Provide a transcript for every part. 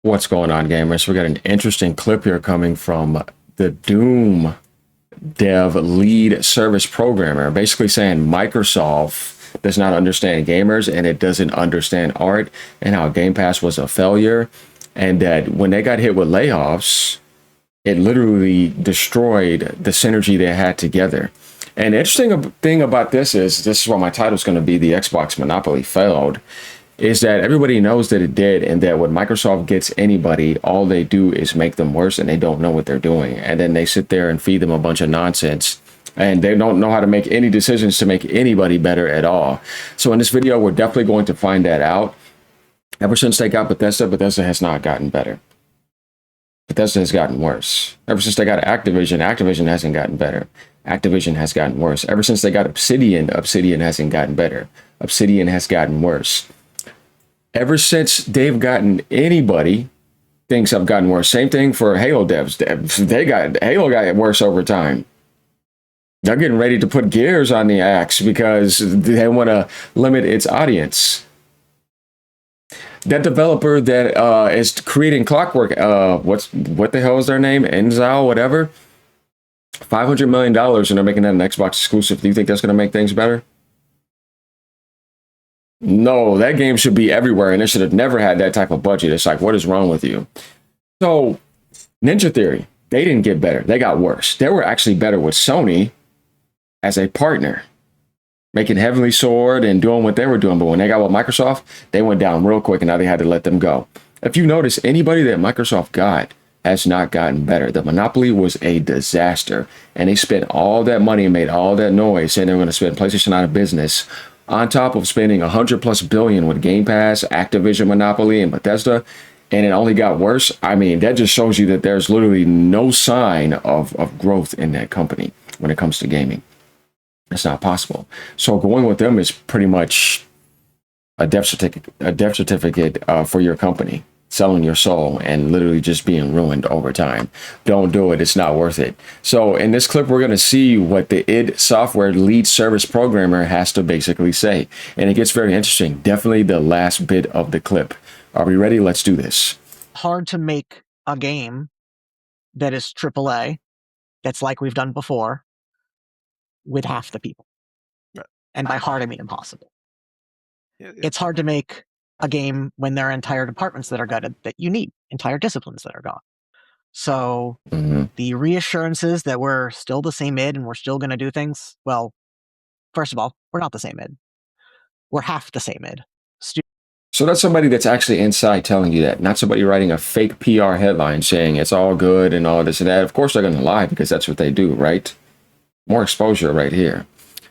What's going on, gamers? We got an interesting clip here coming from the Doom dev lead service programmer, basically saying Microsoft does not understand gamers and it doesn't understand art, and how Game Pass was a failure, and that when they got hit with layoffs, it literally destroyed the synergy they had together. And the interesting thing about this is what my title is going to be: the Xbox monopoly failed. Is that everybody knows that it did, and that when Microsoft gets anybody, all they do is make them worse, and they don't know what they're doing. And then they sit there and feed them a bunch of nonsense, and they don't know how to make any decisions to make anybody better at all. So in this video, we're definitely going to find that out. Ever since they got Bethesda, Bethesda has not gotten better. Bethesda has gotten worse. Ever since they got Activision, Activision hasn't gotten better. Activision has gotten worse. Ever since they got Obsidian, Obsidian hasn't gotten better. Obsidian has gotten worse. Ever since they've gotten anybody, things have gotten worse. Same thing for Halo devs. Halo got worse over time. They're getting ready to put gears on the axe because they want to limit its audience. That developer that is creating Clockwork, what the hell is their name? Enzo, whatever. $500 million, and they're making that an Xbox exclusive. Do you think that's going to make things better? No, that game should be everywhere, and it should have never had that type of budget. It's like, what is wrong with you? So, Ninja Theory, they didn't get better. They got worse. They were actually better with Sony as a partner, making Heavenly Sword and doing what they were doing. But when they got with Microsoft, they went down real quick, and now they had to let them go. If you notice, anybody that Microsoft got has not gotten better. The monopoly was a disaster, and they spent all that money and made all that noise saying they were going to spend PlayStation out of business, on top of spending $100+ billion with Game Pass, Activision monopoly, and Bethesda, and it only got worse. I mean, that just shows you that there's literally no sign of growth in that company when it comes to gaming. It's not possible. So going with them is pretty much a death certificate for your company, selling your soul and literally just being ruined over time. Don't do it. It's not worth it. So in this clip, we're going to see what the id Software lead service programmer has to basically say. And it gets very interesting. Definitely the last bit of the clip. Are we ready? Let's do this. Hard to make a game that is AAA, that's like we've done before, with half the people. And by hard, I mean impossible. It's hard to make a game when there are entire departments that are gutted that you need, entire disciplines that are gone. So the reassurances that we're still the same id and we're still going to do things, well, first of all, we're not the same id. We're half the same id. So that's somebody that's actually inside telling you that, not somebody writing a fake PR headline saying it's all good and all this and that. Of course, they're going to lie because that's what they do, right? More exposure right here.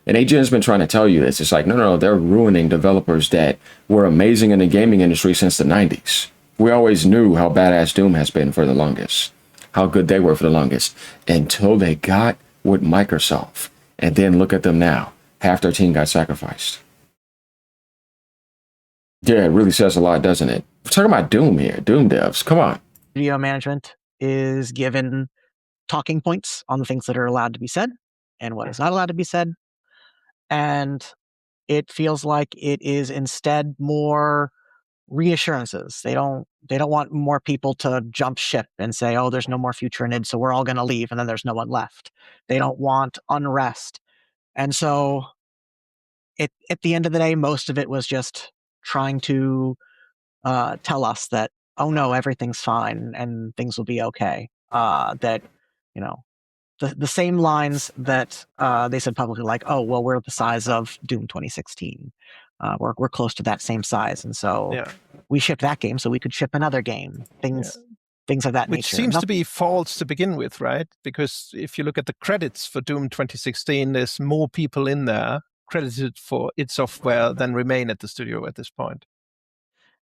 And AGN's been trying to tell you this. It's like, no, they're ruining developers that were amazing in the gaming industry since the 90s. We always knew how badass Doom has been for the longest, how good they were for the longest, until they got with Microsoft. And then look at them now. Half their team got sacrificed. Yeah, it really says a lot, doesn't it? We're talking about Doom here. Doom devs, come on. Video management is given talking points on the things that are allowed to be said and what is not allowed to be said. And it feels like it is instead more reassurances. They don't want more people to jump ship and say, oh, there's no more future in id, so we're all going to leave, and then there's no one left. They don't want unrest. And so at the end of the day, most of it was just trying to tell us that, oh no, everything's fine and things will be okay. That, you know, the same lines that they said publicly, like, oh, well, we're the size of Doom 2016. We're close to that same size. And so we shipped that game so we could ship another game. Things of that nature. Which seems to be false to begin with, right? Because if you look at the credits for Doom 2016, there's more people in there credited for id Software than remain at the studio at this point.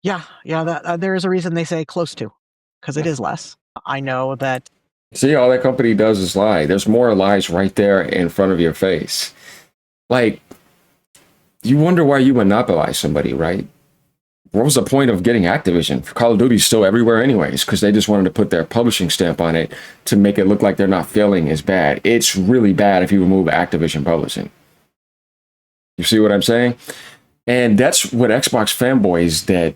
Yeah, there is a reason they say close to, because it is less. I know that. See, all that company does is lie. There's more lies right there in front of your face. Like, you wonder why you monopolize somebody, right? What was the point of getting Activision? Call of Duty's still everywhere anyways, because they just wanted to put their publishing stamp on it to make it look like they're not failing as bad. It's really bad if you remove Activision publishing. You see what I'm saying? And that's what Xbox fanboys that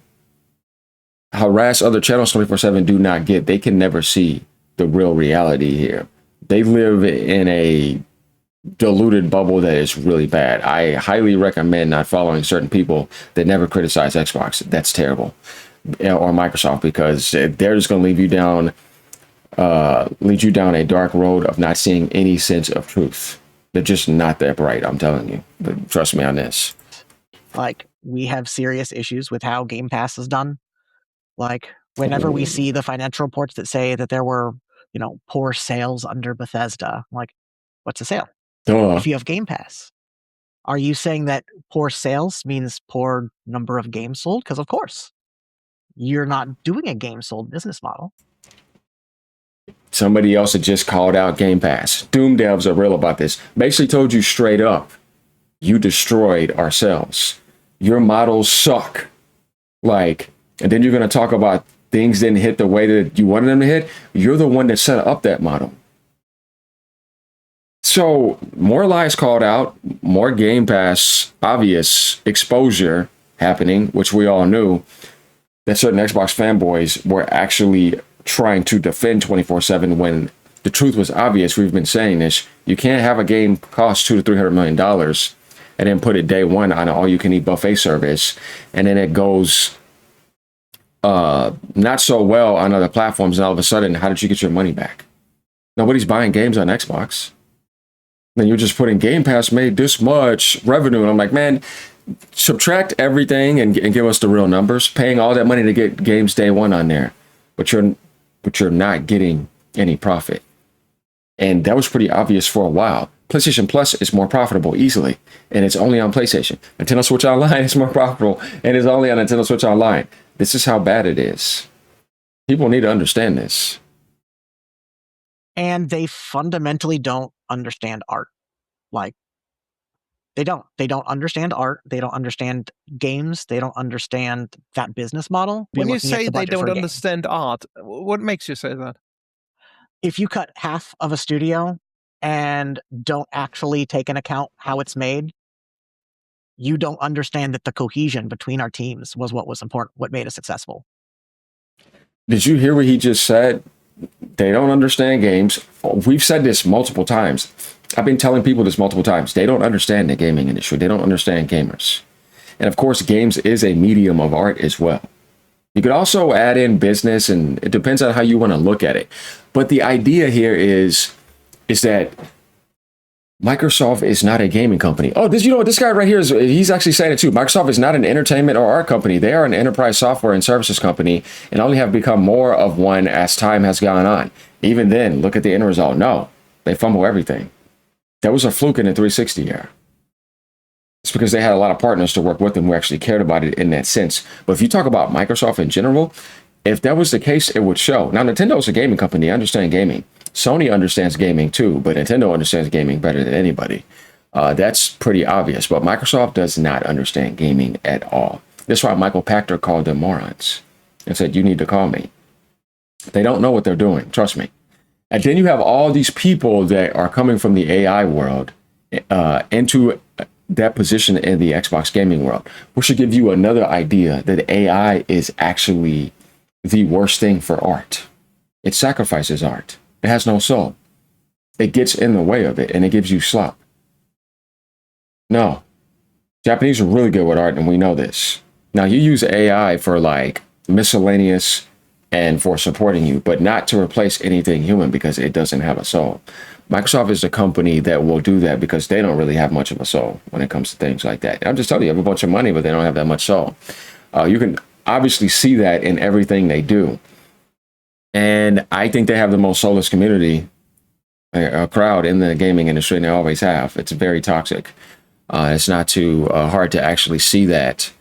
harass other channels 24/7 do not get. They can never see the real reality here. They live in a diluted bubble that is really bad. I highly recommend not following certain people that never criticize Xbox. That's terrible. Or Microsoft, because they're just going to lead you down a dark road of not seeing any sense of truth. They're just not that bright, I'm telling you. But trust me on this. Like, we have serious issues with how Game Pass is done. Like, whenever we see the financial reports that say that there were, poor sales under Bethesda, I'm like, what's a sale? If you have Game Pass, are you saying that poor sales means poor number of games sold? Because of course, you're not doing a game sold business model. Somebody else had just called out Game Pass. Doom devs are real about this. Basically told you straight up, you destroyed our sales. Your models suck. And then you're going to talk about things didn't hit the way that you wanted them to hit. You're the one that set up that model. So more lies called out, more Game Pass obvious exposure happening, which we all knew that certain Xbox fanboys were actually trying to defend 24/7 when the truth was obvious. We've been saying this. You can't have a game cost $200 to $300 million and then put it day one on an all-you-can-eat buffet service, and then it goes not so well on other platforms, and all of a sudden, how did you get your money back? Nobody's buying games on Xbox. Then you're just putting Game Pass made this much revenue, and I'm like, man, subtract everything and give us the real numbers. Paying all that money to get games day one on there, but you're not getting any profit. And that was pretty obvious for a while. PlayStation Plus is more profitable easily, and it's only on PlayStation. Nintendo Switch Online is more profitable, and it's only on Nintendo Switch Online. This is how bad it is. People need to understand this. And they fundamentally don't understand art. They don't understand art. They don't understand games. They don't understand that business model. When you say they don't understand art, what makes you say that? If you cut half of a studio and don't actually take into account how it's made, you don't understand that the cohesion between our teams was what was important, what made us successful. Did you hear what he just said? They don't understand games. We've said this multiple times. I've been telling people this multiple times. They don't understand the gaming industry. They don't understand gamers. And of course, games is a medium of art as well. You could also add in business, and it depends on how you want to look at it. But the idea here is that Microsoft is not a gaming company. Oh, this guy right here he's actually saying it too. Microsoft is not an entertainment or art company. They are an enterprise software and services company, and only have become more of one as time has gone on. Even then, look at the end result. No, they fumble everything. That was a fluke in the 360 era. It's because they had a lot of partners to work with them who actually cared about it in that sense. But if you talk about Microsoft in general, if that was the case, it would show. Now, Nintendo is a gaming company. I understand gaming. Sony understands gaming too, but Nintendo understands gaming better than anybody. That's pretty obvious. But Microsoft does not understand gaming at all. That's why Michael Pachter called them morons and said, you need to call me. They don't know what they're doing. Trust me. And then you have all these people that are coming from the AI world into that position in the Xbox gaming world, which should give you another idea that AI is actually the worst thing for art. It sacrifices art. It has no soul. It gets in the way of it, and it gives you slop. No. Japanese are really good with art, and we know this. Now, you use AI for miscellaneous and for supporting you, but not to replace anything human because it doesn't have a soul. Microsoft is a company that will do that because they don't really have much of a soul when it comes to things like that. And I'm just telling you, they have a bunch of money, but they don't have that much soul. You can obviously see that in everything they do. And I think they have the most soulless community, a crowd in the gaming industry, and they always have. It's very toxic. It's not too hard to actually see that.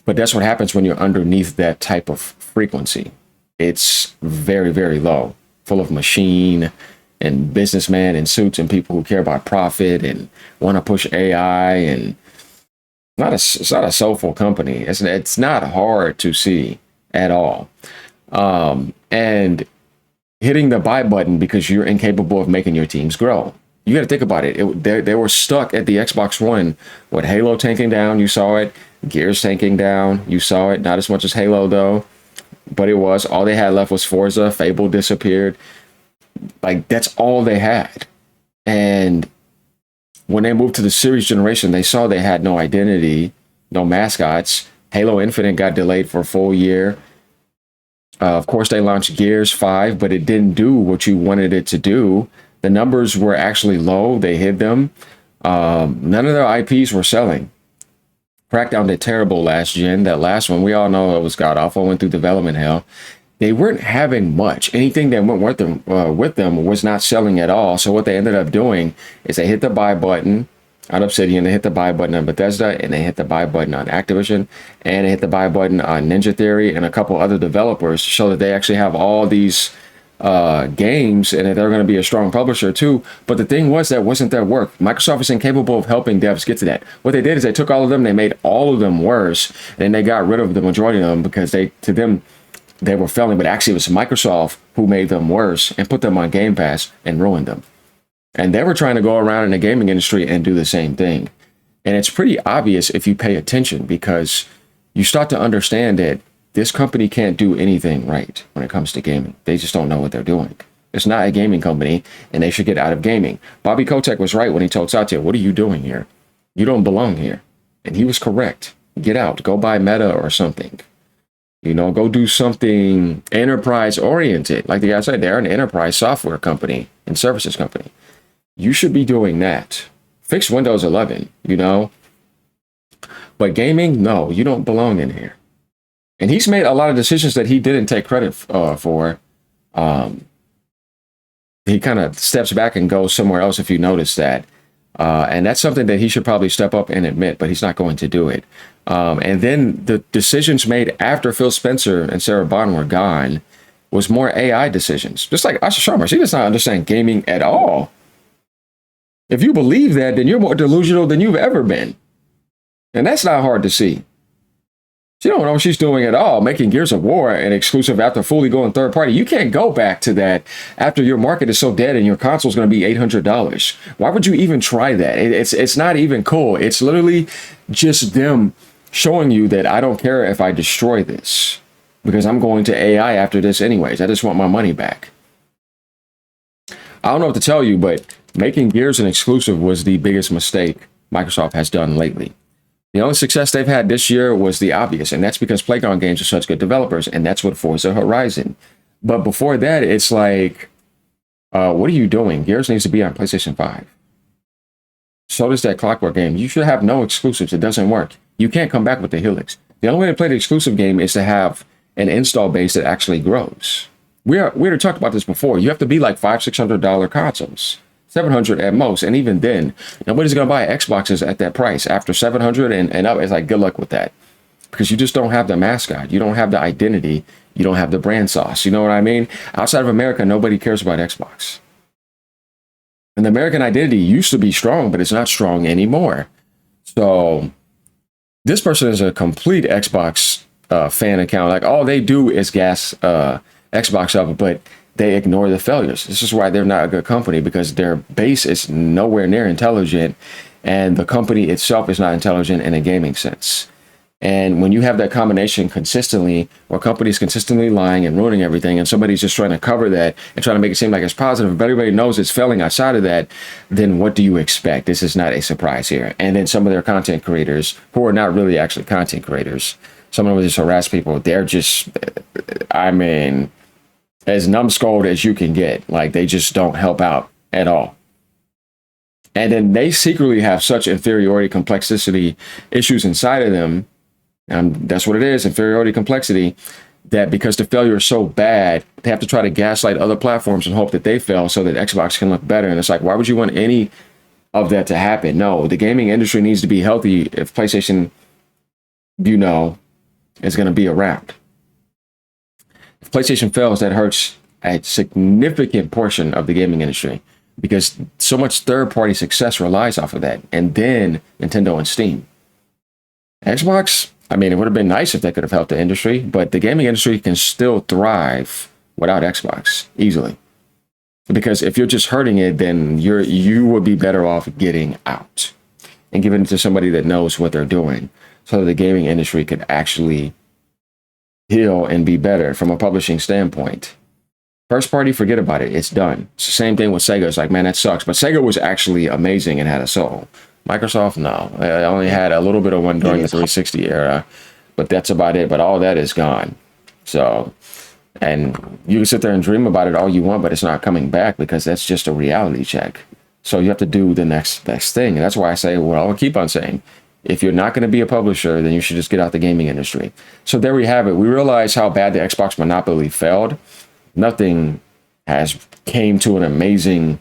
But that's what happens when you're underneath that type of frequency. It's very, very low, full of machine and businessmen in suits and people who care about profit and want to push AI. And it's not a soulful company. It's not hard to see at all. And hitting the buy button because you're incapable of making your teams grow. You got to think about it. They were stuck at the Xbox One with Halo tanking down. You saw it. Gears tanking down. You saw it. Not as much as Halo, though. but it was all they had left was Forza. Fable disappeared. Like, that's all they had. And when they moved to the series generation, they saw they had no identity, no mascots. Halo Infinite got delayed for a full year. Of course, they launched Gears 5, but it didn't do what you wanted it to do. The numbers were actually low. They hid them. None of their IPs were selling. Crackdown did terrible last gen. That last one, we all know it was god awful, went through development hell. They weren't having much. Anything that went with them was not selling at all. So what they ended up doing is they hit the buy button on Obsidian, they hit the buy button on Bethesda, and they hit the buy button on Activision, and they hit the buy button on Ninja Theory and a couple other developers to show that they actually have all these games and that they're going to be a strong publisher too. But the thing was, that wasn't their work. Microsoft is incapable of helping devs get to that. What they did is they took all of them, they made all of them worse, and they got rid of the majority of them because to them they were failing. But actually it was Microsoft who made them worse and put them on Game Pass and ruined them. And they were trying to go around in the gaming industry and do the same thing. And it's pretty obvious if you pay attention, because you start to understand that this company can't do anything right when it comes to gaming. They just don't know what they're doing. It's not a gaming company, and they should get out of gaming. Bobby Kotick was right when he told Satya, what are you doing here? You don't belong here. And he was correct. Get out. Go buy Meta or something. You know, go do something enterprise oriented. Like the guy said, they're an enterprise software company and services company. You should be doing that. Fix Windows 11, you know. But gaming, no, you don't belong in here. And he's made a lot of decisions that he didn't take credit for. He kind of steps back and goes somewhere else, if you notice that. And that's something that he should probably step up and admit, but he's not going to do it. And then the decisions made after Phil Spencer and Sarah Bond were gone was more AI decisions. Just like Asha Sharma, she does not understand gaming at all. If you believe that, then you're more delusional than you've ever been. And that's not hard to see. She don't know what she's doing at all, making Gears of War an exclusive after fully going third party. You can't go back to that after your market is so dead and your console is going to be $800. Why would you even try that? It's not even cool. It's literally just them showing you that I don't care if I destroy this, because I'm going to AI after this anyways. I just want my money back. I don't know what to tell you, but making Gears an exclusive was the biggest mistake Microsoft has done lately. The only success they've had this year was the obvious, and that's because Playground Games are such good developers, and that's what Forza Horizon. But before that, it's like, what are you doing? Gears needs to be on PlayStation 5. So does that Clockwork game. You should have no exclusives. It doesn't work. You can't come back with the Helix. The only way to play the exclusive game is to have an install base that actually grows. We already talked about this before. You have to be like $500-$600 consoles. $700 at most, and even then, nobody's gonna buy Xboxes at that price. After $700 and up, it's like, good luck with that, because you just don't have the mascot, you don't have the identity, you don't have the brand sauce. You know what I mean? Outside of America, nobody cares about Xbox, and the American identity used to be strong, but it's not strong anymore. So this person is a complete Xbox fan account. Like, all they do is gas Xbox up, but they ignore the failures. This is why they're not a good company, because their base is nowhere near intelligent, and the company itself is not intelligent in a gaming sense. And when you have that combination consistently, where companies consistently lying and ruining everything, and somebody's just trying to cover that and trying to make it seem like it's positive, but everybody knows it's failing outside of that, then what do you expect? This is not a surprise here. And then some of their content creators, who are not really actually content creators, some of them just harass people. They're just, I mean, as numbskulled as you can get. Like, they just don't help out at all. And then they secretly have such inferiority complexity issues inside of them. That's what it is, inferiority complexity, that because the failure is so bad, they have to try to gaslight other platforms and hope that they fail so that Xbox can look better. And it's like, why would you want any of that to happen? No, the gaming industry needs to be healthy if PlayStation, you know, is going to be around. If PlayStation fails, that hurts a significant portion of the gaming industry, because so much third-party success relies off of that. And then Nintendo and Steam. Xbox, I mean, it would have been nice if they could have helped the industry, but the gaming industry can still thrive without Xbox easily. Because if you're just hurting it, then you would be better off getting out and giving it to somebody that knows what they're doing, so that the gaming industry could actually heal and be better from a publishing standpoint. First party, forget about it. It's done. It's the same thing with Sega. It's like, man, that sucks. But Sega was actually amazing and had a soul. Microsoft, no. I only had a little bit of one during the 360 era, but that's about it. But all that is gone. So, and you can sit there and dream about it all you want, but it's not coming back because that's just a reality check. So you have to do the next best thing. And that's why I say, well, I'll keep on saying, if you're not going to be a publisher, then you should just get out the gaming industry. So there we have it. We realize how bad the Xbox monopoly failed. Nothing has came to an amazing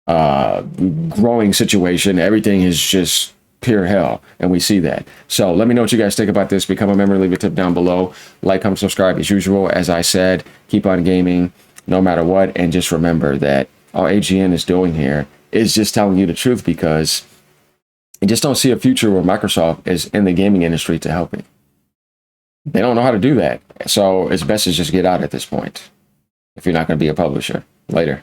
growing situation. Everything is just pure hell, and we see that. So let me know what you guys think about this. Become a member, leave a tip down below. Like, comment, subscribe as usual. As I said, keep on gaming no matter what, and just remember that all AGN is doing here is just telling you the truth, because I just don't see a future where Microsoft is in the gaming industry to help it. They don't know how to do that. So it's best to just get out at this point if you're not going to be a publisher. Later.